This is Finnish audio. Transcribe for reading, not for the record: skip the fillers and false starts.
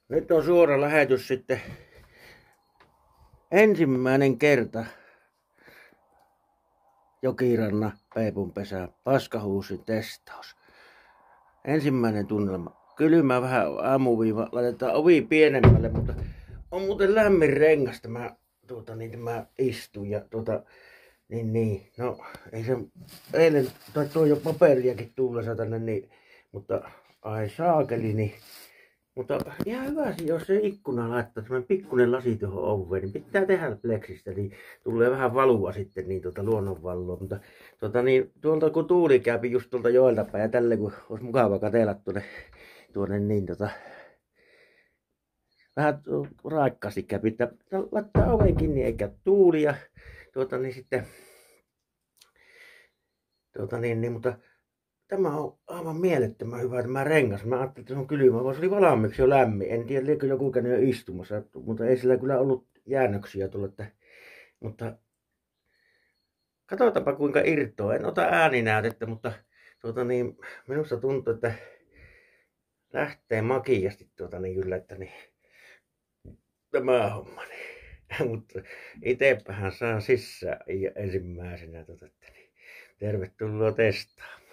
Nyt on suora lähetys sitten ensimmäinen kerta Jokirannan peipunpesä paskahuusin testaus. Ensimmäinen tunnelma. Kylmä vähän aamuviiva, laitetaan ovi pienemmälle, mutta on muuten lämmin rengas tämä, tämä istu ja no ei se eilen tuo jo paperiakin tullessa tänne niin, mutta ai saakeli niin. Mutta ihan hyvä, jos se ikkuna laittaa semmoinen pikkuinen lasi tuohon oveen, niin pitää tehdä pleksistä, niin tulee vähän valua sitten niin luonnonvaloa. Mutta tuolta kun tuuli käypi just tuolta joelta päin ja tälle kun olisi mukava katsella tuonne niin vähän raikkaasti käpi, että laittaa oven kiinni eikä tuuli ja mutta tämä on aivan mielettömän hyvä tämä rengas. Mä ajattelin, että se on kylmä, vaan se oli valmiiksi jo lämmin. En tiedä, liekö joku käynyt jo istumassa, mutta ei sillä kyllä ollut jäännöksiä tullut. Mutta katsotaanpa kuinka irtoaa. En ota ääninäytettä, mutta minusta tuntuu, että lähtee makiasti kyllä, että tämä homma. Mutta itsepähän saan sisään ensimmäisenä. Tervetuloa testaamaan.